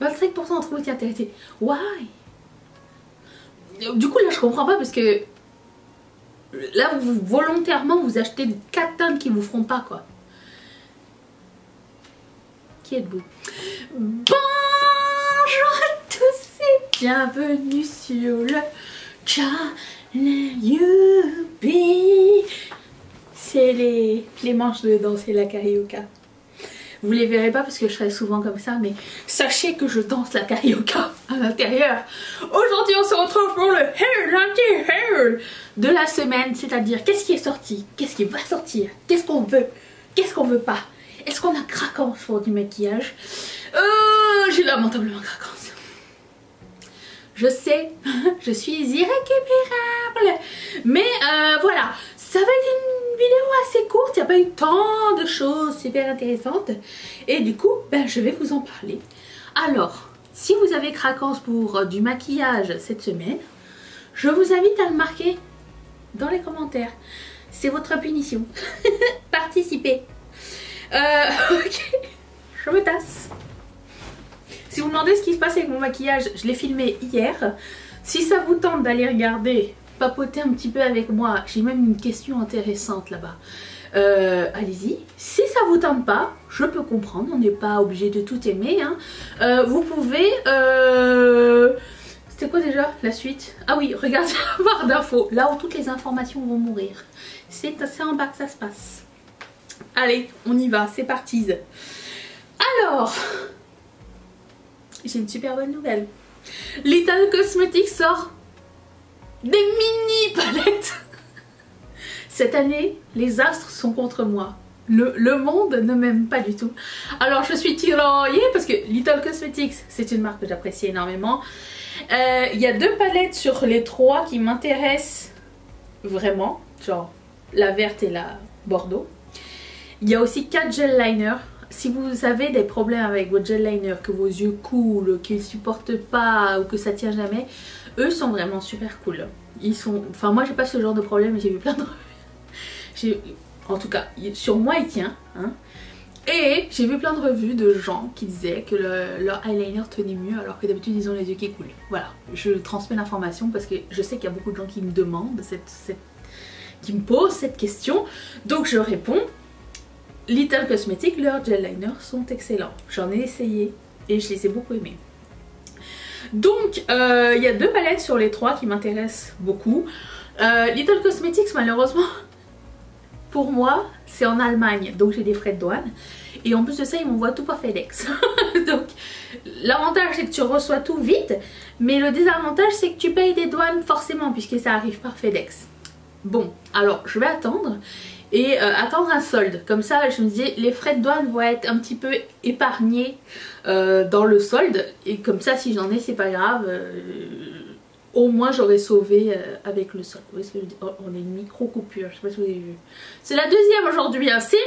25% d'entre vous étaient intéressés. Why? Du coup là je comprends pas parce que là vous volontairement vous achetez 4 teintes qui vous feront pas quoi. Qui êtes-vous? Bonjour à tous et bienvenue sur le channel Youpi. C'est les manches de danser la carioca. Vous les verrez pas parce que je serai souvent comme ça, mais sachez que je danse la carioca à l'intérieur. Aujourd'hui on se retrouve pour le haul de la semaine, c'est-à-dire qu'est-ce qui est sorti, qu'est-ce qui va sortir, qu'est-ce qu'on veut, qu'est-ce qu'on veut pas. Est-ce qu'on a craquance pour du maquillage? J'ai lamentablement craquance. Je sais, je suis irrécupérable. Mais voilà, ça va être une vidéo assez courte. Il n'y a pas eu tant de choses super intéressantes. Et du coup, ben, je vais vous en parler. Alors, si vous avez craquance pour du maquillage cette semaine, je vous invite à le marquer dans les commentaires. C'est votre punition. Participez. Ok, je me tasse. Si vous demandez ce qui se passe avec mon maquillage, je l'ai filmé hier. Si ça vous tente d'aller regarder, papoter un petit peu avec moi, j'ai même une question intéressante là-bas. Allez-y. Si ça vous tente pas, je peux comprendre, on n'est pas obligé de tout aimer. Hein. Vous pouvez... C'était quoi déjà la suite? Ah oui, regardez la barre d'infos, là où toutes les informations vont mourir. C'est en bas que ça se passe. Allez, on y va, c'est parti. Alors, j'ai une super bonne nouvelle. Little Cosmetics sort des mini palettes. Cette année, les astres sont contre moi. Le monde ne m'aime pas du tout. Alors je suis tiraillée parce que Little Cosmetics, c'est une marque que j'apprécie énormément. Il y a 2 palettes sur les 3 qui m'intéressent vraiment. Genre la verte et la bordeaux. Il y a aussi 4 gel liners. Si vous avez des problèmes avec votre gel liner, que vos yeux coulent, qu'ils ne supportent pas ou que ça tient jamais, eux sont vraiment super cool. Ils sont... Enfin moi j'ai pas ce genre de problème, j'ai vu plein de... En tout cas, sur moi il tient. Hein. Et j'ai vu plein de revues de gens qui disaient que leur eyeliner tenait mieux alors que d'habitude ils ont les yeux qui coulent. Voilà, je transmets l'information parce que je sais qu'il y a beaucoup de gens qui me demandent, qui me posent cette question. Donc je réponds. Little Cosmetics, leurs gel liners sont excellents. J'en ai essayé et je les ai beaucoup aimés. Donc il y a 2 palettes sur les 3 qui m'intéressent beaucoup. Little Cosmetics malheureusement pour moi c'est en Allemagne, donc j'ai des frais de douane. Et en plus de ça ils m'envoient tout par FedEx. Donc l'avantage c'est que tu reçois tout vite, mais le désavantage c'est que tu payes des douanes forcément puisque ça arrive par FedEx. Bon, alors je vais attendre. Et attendre un solde, comme ça je me dis les frais de douane vont être un petit peu épargnés dans le solde. Et comme ça si j'en ai c'est pas grave, au moins j'aurais sauvé avec le solde. Vous voyez ce que je dis? Oh, on a une micro coupure, je sais pas si vous avez vu. C'est la deuxième aujourd'hui, hein. Sim,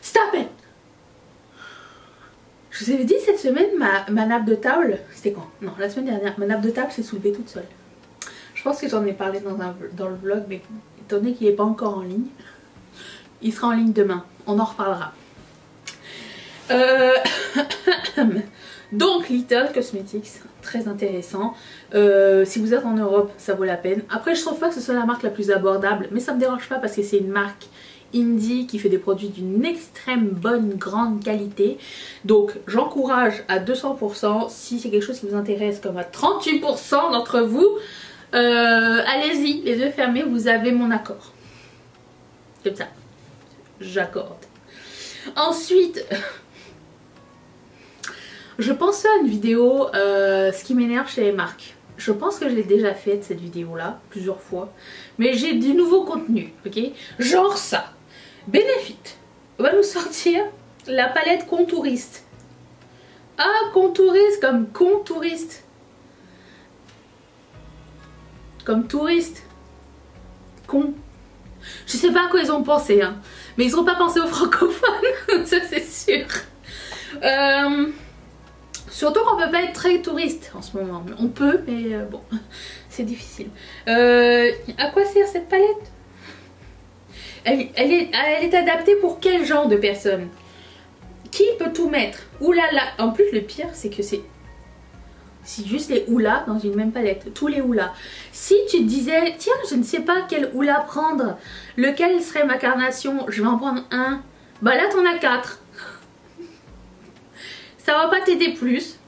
stop it. Je vous avais dit cette semaine ma nappe de table, c'était quand? Non, la semaine dernière, ma nappe de table s'est soulevée toute seule. Je pense que j'en ai parlé dans le vlog, mais étant donné qu'il n'est pas encore en ligne, il sera en ligne demain, on en reparlera. Donc Little Cosmetics, très intéressant. Si vous êtes en Europe, ça vaut la peine. Après je trouve pas que ce soit la marque la plus abordable, mais ça me dérange pas parce que c'est une marque indie qui fait des produits d'une extrême bonne grande qualité. Donc j'encourage à 200%. Si c'est quelque chose qui vous intéresse, comme à 38% d'entre vous, allez-y, les yeux fermés, vous avez mon accord. Comme ça, j'accorde. Ensuite, je pense à une vidéo, ce qui m'énerve chez les marques. Je pense que je l'ai déjà faite cette vidéo là, plusieurs fois. Mais j'ai du nouveau contenu, ok? Genre ça. Benefit va nous sortir la palette contouriste. Ah, contouriste comme contouriste. Comme touriste. Con. Je sais pas à quoi ils ont pensé, hein. Mais ils ont pas pensé aux francophones, ça c'est sûr. Surtout qu'on peut pas être très touriste en ce moment. On peut, mais bon, c'est difficile. À quoi sert cette palette? Elle est adaptée pour quel genre de personnes? Qui peut tout mettre? Oulala. En plus, le pire, c'est que c'est juste les houlas dans une même palette. Tous les houlas. Si tu te disais, tiens, je ne sais pas quel houla prendre, lequel serait ma carnation, je vais en prendre un. Bah là, t'en as 4. Ça va pas t'aider plus.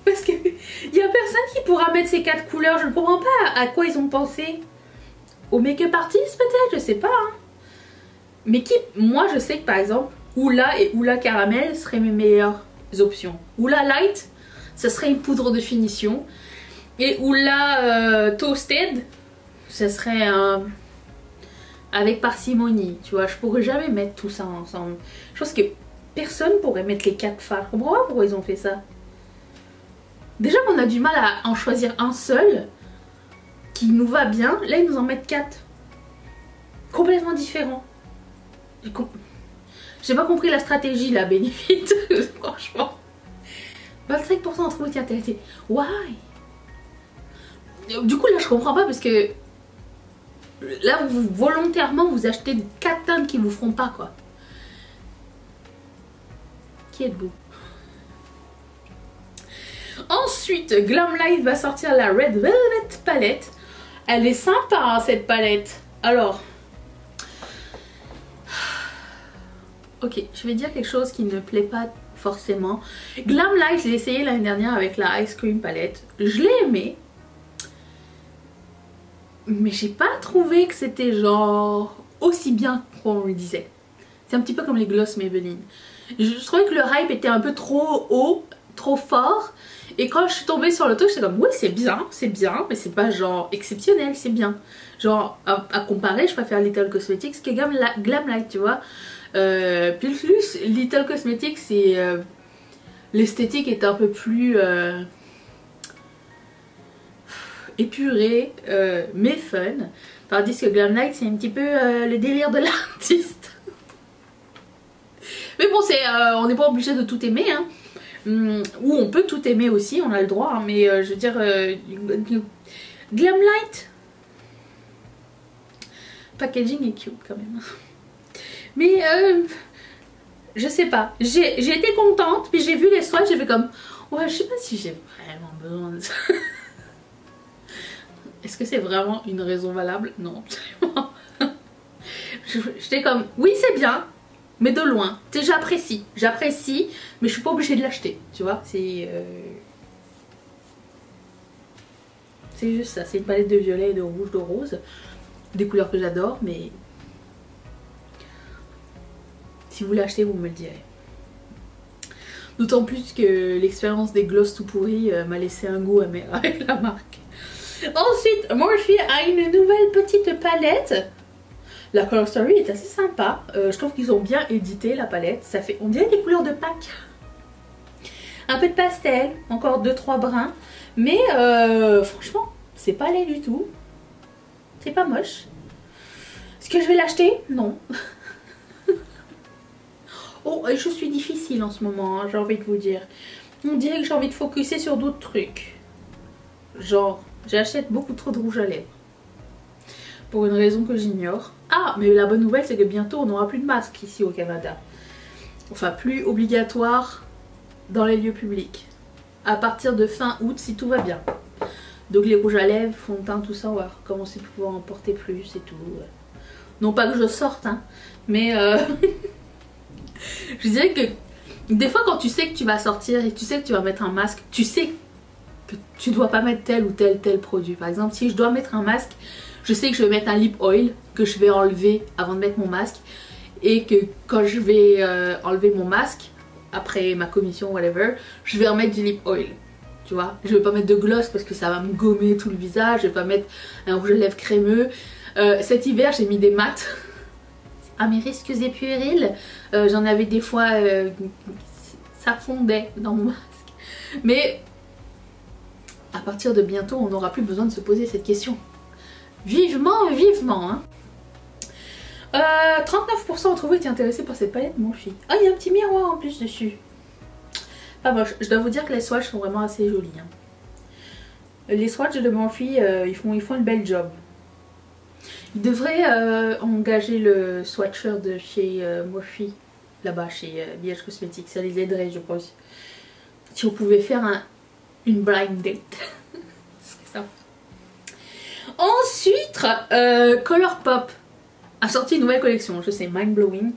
Parce que y a personne qui pourra mettre ces 4 couleurs. Je ne comprends pas à quoi ils ont pensé. Au make-up artist peut-être, je sais pas. Hein. Mais qui, moi je sais que par exemple, Oula et Oula Caramel seraient mes meilleures options. Oula Light, ce serait une poudre de finition. Et Oula Toasted, ce serait avec parcimonie. Tu vois, je pourrais jamais mettre tout ça ensemble. Je pense que personne pourrait mettre les 4 fards. Je comprends pas pourquoi ils ont fait ça. Déjà qu'on a du mal à en choisir un seul qui nous va bien. Là, ils nous en mettent 4. Complètement différents. J'ai pas compris la stratégie là, Benefit. Franchement. 25% entre vous qui intéressés. Why? Du coup, là, je comprends pas parce que là, vous volontairement, vous achetez 4 teintes qui vous feront pas, quoi. Qui êtes-vous? Ensuite, Glamlight va sortir la Red Velvet palette. Elle est sympa, hein, cette palette. Alors, ok, je vais dire quelque chose qui ne plaît pas forcément. Glamlight, je l'ai essayé l'année dernière avec la Ice Cream palette. Je l'ai aimé. Mais j'ai pas trouvé que c'était genre aussi bien qu'on le disait. C'est un petit peu comme les gloss Maybelline. Je trouvais que le hype était un peu trop haut, trop fort. Et quand je suis tombée sur le truc, j'étais comme oui c'est bien, mais c'est pas genre exceptionnel, c'est bien. Genre à comparer, je préfère Little Cosmetics que Glamlight, tu vois. Plus Little Cosmetics, c'est l'esthétique est un peu plus épurée, mais fun. Tandis que Glamlight, c'est un petit peu le délire de l'artiste. Mais bon, on n'est pas obligé de tout aimer, hein. Ou on peut tout aimer aussi, on a le droit, hein, mais je veux dire, Glamlight, packaging est cute quand même. Mais je sais pas, j'ai été contente, puis j'ai vu les swatchs, j'ai fait comme, ouais, je sais pas si j'ai vraiment besoin de ça. Est-ce que c'est vraiment une raison valable? Non, absolument. J'étais comme, oui c'est bien, mais de loin. Tu sais, j'apprécie, mais je suis pas obligée de l'acheter, tu vois. C'est juste ça, c'est une palette de violet et de rouge, de rose. Des couleurs que j'adore, mais si vous l'achetez, vous me le direz. D'autant plus que l'expérience des gloss tout pourris m'a laissé un goût amer avec la marque. Ensuite, Morphe a une nouvelle petite palette. La Color Story est assez sympa. Je trouve qu'ils ont bien édité la palette. Ça fait, on dirait des couleurs de Pâques. Un peu de pastel, encore 2-3 brins. Mais franchement, c'est pas laid du tout. C'est pas moche. Est-ce que je vais l'acheter? Non. Oh, je suis difficile en ce moment, hein, j'ai envie de vous dire. On dirait que j'ai envie de focuser sur d'autres trucs. Genre, j'achète beaucoup trop de rouge à lèvres. Pour une raison que j'ignore. Ah, mais la bonne nouvelle, c'est que bientôt, on n'aura plus de masque ici au Canada. Enfin, plus obligatoire dans les lieux publics. À partir de fin août, si tout va bien. Donc les rouges à lèvres, fond de teint, tout ça, on va recommencer à pouvoir en porter plus et tout. Non pas que je sorte, hein, mais je dirais que des fois quand tu sais que tu vas sortir et tu sais que tu vas mettre un masque, tu sais que tu dois pas mettre tel ou tel produit. Par exemple, si je dois mettre un masque, je sais que je vais mettre un lip oil que je vais enlever avant de mettre mon masque. Et que quand je vais enlever mon masque, après ma commission, whatever, je vais remettre du lip oil. Tu vois, je vais pas mettre de gloss parce que ça va me gommer tout le visage. Je vais pas mettre un rouge à lèvres crémeux. Cet hiver, j'ai mis des mats. À mes risques et périls, j'en avais des fois, ça fondait dans mon masque. Mais à partir de bientôt, on n'aura plus besoin de se poser cette question. Vivement, vivement, hein. 39% d'entre vous étaient intéressés par cette palette Morphe. Ah, il y a un petit miroir en plus dessus. Pas moche. Je dois vous dire que les swatchs sont vraiment assez jolis, hein. Les swatchs de Morphe, ils font une belle job. Ils devraient engager le swatcher de chez Morphe là-bas chez Village Cosmétiques. Ça les aiderait, je pense. Si on pouvait faire une blind date. C'est ça. Ensuite, Colourpop a sorti une nouvelle collection. Je sais, mind blowing.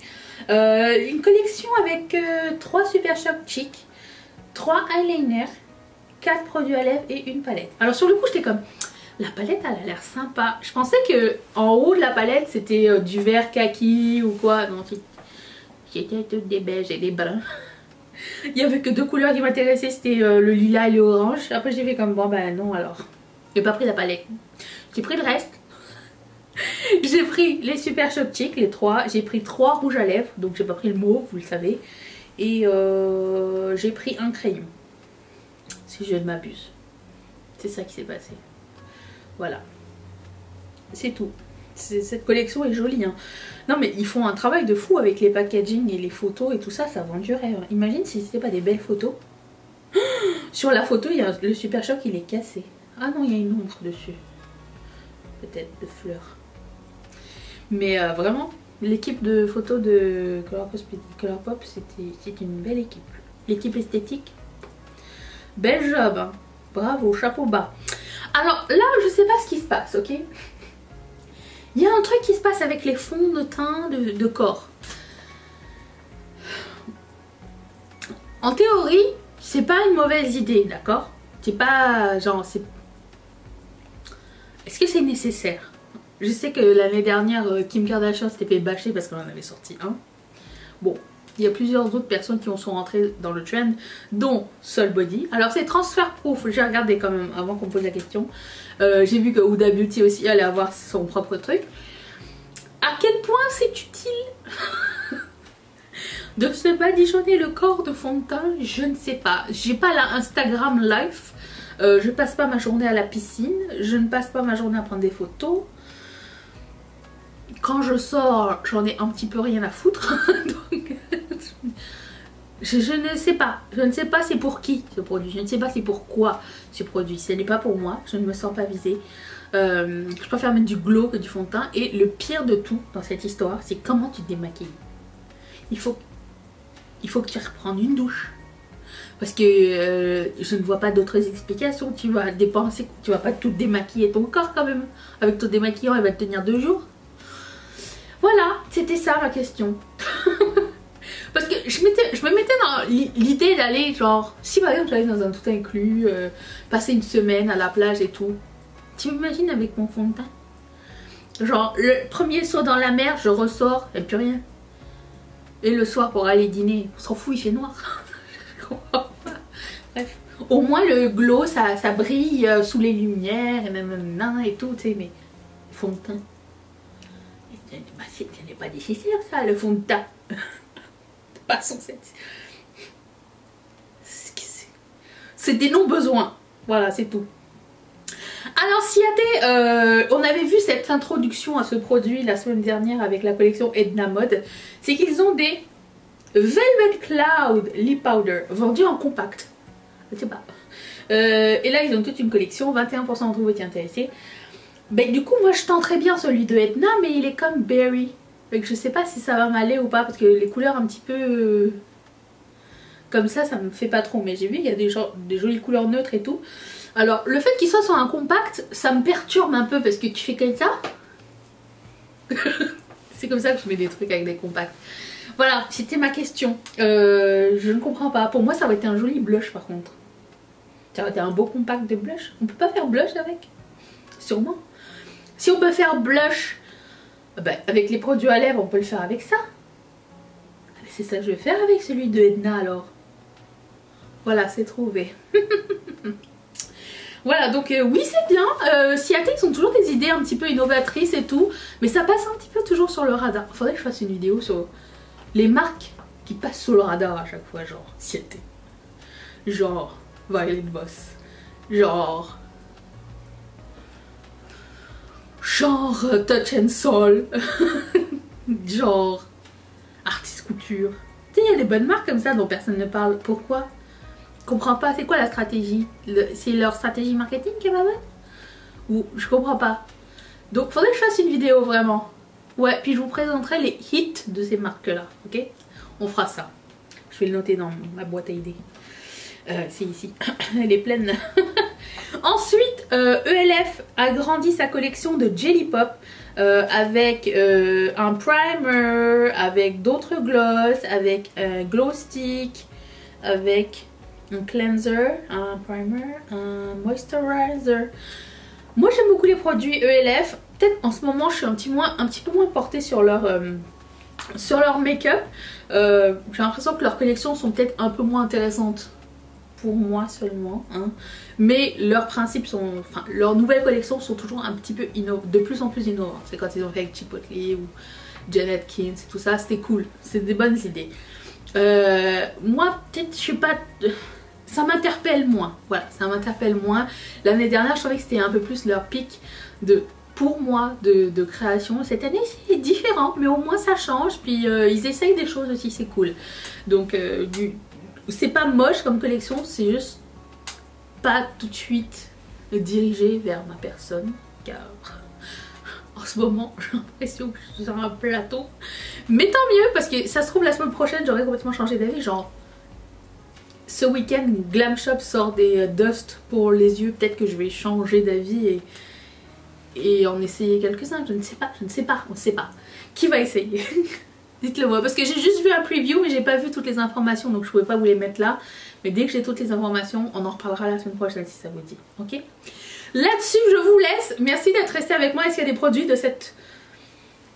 Une collection avec 3 Super Shock Cheek, 3 eyeliners, 4 produits à lèvres et une palette. Alors sur le coup j'étais comme, la palette elle a l'air sympa. Je pensais que en haut de la palette c'était du vert kaki ou quoi. Non, c'était toutes des beiges et des bruns. Il n'y avait que 2 couleurs qui m'intéressaient, c'était le lilas et le orange. Après j'ai fait comme, bon ben non alors. J'ai pas pris la palette. J'ai pris le reste. J'ai pris les Super Shock Cheek, les 3. J'ai pris 3 rouges à lèvres, donc j'ai pas pris le mauve, vous le savez. Et j'ai pris un crayon, si je ne m'abuse. C'est ça qui s'est passé. Voilà. C'est tout. Cette collection est jolie. Hein. Non mais ils font un travail de fou avec les packaging et les photos et tout ça, ça vend du rêve. Imagine si c'était pas des belles photos. Sur la photo, il y a le Super Shock, il est cassé. Ah non, il y a une ombre dessus. Peut-être de fleurs. Mais vraiment, l'équipe de photos de Colourpop, c'est une belle équipe. L'équipe esthétique, bel job, hein. Bravo, chapeau bas. Alors là, je sais pas ce qui se passe, ok? Il y a un truc qui se passe avec les fonds de teint de corps. En théorie, c'est pas une mauvaise idée, d'accord? C'est pas genre... Est-ce que c'est nécessaire? Je sais que l'année dernière, Kim Kardashian s'était fait bâcher parce qu'on en avait sorti un. Bon, il y a plusieurs autres personnes qui sont rentrées dans le trend, dont Soul Body. Alors c'est transfer proof, j'ai regardé quand même avant qu'on me pose la question. J'ai vu que Huda Beauty aussi allait avoir son propre truc. À quel point c'est utile de se badigeonner le corps de fond de teint? Je ne sais pas. J'ai pas la Instagram life. Je passe pas ma journée à la piscine. Je ne passe pas ma journée à prendre des photos. Quand je sors, j'en ai un petit peu rien à foutre. Donc, je ne sais pas. Je ne sais pas c'est pour qui ce produit. Je ne sais pas c'est pourquoi ce produit. Ce n'est pas pour moi. Je ne me sens pas visée. Je préfère mettre du glow que du fond de teint. Et le pire de tout dans cette histoire, c'est comment tu te démaquilles. Il faut que tu reprennes une douche. Parce que je ne vois pas d'autres explications. Tu vas dépenser, tu vas pas tout démaquiller ton corps quand même. Avec ton démaquillant, il va te tenir 2 jours. Voilà, c'était ça ma question. Parce que je me mettais dans l'idée d'aller genre, si par exemple j'allais dans un tout inclus, passer une semaine à la plage et tout. Tu m'imagines avec mon fond de teint? Genre le premier saut dans la mer, je ressors et plus rien. Et le soir pour aller dîner, on s'en fout, il fait noir. Je comprends pas. Bref, au moins le glow ça brille sous les lumières et même et tout, tu sais, mais fond de teint. Bah, ce n'est pas nécessaire ça, le fond de teint. Passons c'est des non-besoins. Voilà, c'est tout. Alors Ciaté, on avait vu cette introduction à ce produit la semaine dernière avec la collection Edna Mode. C'est qu'ils ont des Velvet Cloud Lip Powder vendus en compact. Je sais pas. Et là ils ont toute une collection, 21% d'entre vous étaient intéressés. Ben, du coup moi je tenterais bien celui de Edna, mais il est comme berry. Donc je sais pas si ça va m'aller ou pas, parce que les couleurs un petit peu comme ça me fait pas trop. Mais j'ai vu qu'il y a des jolies couleurs neutres et tout. Alors le fait qu'il soit sur un compact, ça me perturbe un peu parce que tu fais comme ça. C'est comme ça que je mets des trucs avec des compacts. Voilà, c'était ma question. Je ne comprends pas. Pour moi ça aurait été un joli blush par contre. Ça aurait été un beau compact de blush. On peut pas faire blush avec? Sûrement. Si on peut faire blush ben, avec les produits à lèvres, on peut le faire avec ça. C'est ça que je vais faire avec celui de Edna alors. Voilà, c'est trouvé. Voilà, donc oui c'est bien. Ciaté, ils ont toujours des idées un petit peu innovatrices et tout. Mais ça passe un petit peu toujours sur le radar. Faudrait que je fasse une vidéo sur les marques qui passent sur le radar à chaque fois. Genre Ciaté. Genre Violet Voss. Genre Touch and Soul. Genre Artist Couture. Tu sais, il y a des bonnes marques comme ça dont personne ne parle. Pourquoi? Je comprends pas. C'est quoi la stratégie? C'est leur stratégie marketing qui est pas bonne? Ou je comprends pas. Donc faudrait que je fasse une vidéo vraiment. Ouais, puis je vous présenterai les hits de ces marques là, ok? On fera ça. Je vais le noter dans ma boîte à idées. C'est ici. Elle est pleine. Ensuite, ELF a grandi sa collection de Jelly Pop avec un primer, avec d'autres gloss, avec un glow stick, avec un cleanser, un primer, un moisturizer. Moi j'aime beaucoup les produits ELF. Peut-être en ce moment je suis un petit peu moins portée sur leur make-up. J'ai l'impression que leurs collections sont peut-être un peu moins intéressantes pour moi seulement, hein. Mais leurs principes sont, enfin leurs nouvelles collections sont toujours un petit peu de plus en plus innovantes. C'est quand ils ont fait avec Chipotle ou Janet Kins et tout ça, c'était cool, c'est des bonnes idées. Moi peut-être je suis pas, ça m'interpelle moins, voilà, ça m'interpelle moins. L'année dernière je trouvais que c'était un peu plus leur pic pour moi de création. Cette année c'est différent, mais au moins ça change, puis ils essayent des choses aussi, c'est cool. Donc c'est pas moche comme collection, c'est juste pas tout de suite dirigé vers ma personne, car en ce moment j'ai l'impression que je suis sur un plateau. Mais tant mieux, parce que ça se trouve la semaine prochaine j'aurais complètement changé d'avis. Genre ce week-end Glam Shop sort des dust pour les yeux, peut-être que je vais changer d'avis et en essayer quelques-uns. Je ne sais pas, on ne sait pas. Qui va essayer? Dites-le moi, parce que j'ai juste vu un preview mais j'ai pas vu toutes les informations, donc je pouvais pas vous les mettre là. Mais dès que j'ai toutes les informations, on en reparlera la semaine prochaine si ça vous dit, ok? Là-dessus je vous laisse, merci d'être resté avec moi. Est-ce qu'il y a des produits de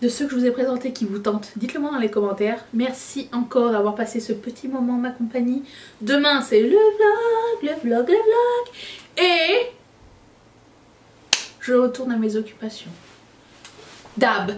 ceux que je vous ai présentés qui vous tentent? Dites-le moi dans les commentaires. Merci encore d'avoir passé ce petit moment en ma compagnie. Demain c'est le vlog et je retourne à mes occupations. Dab.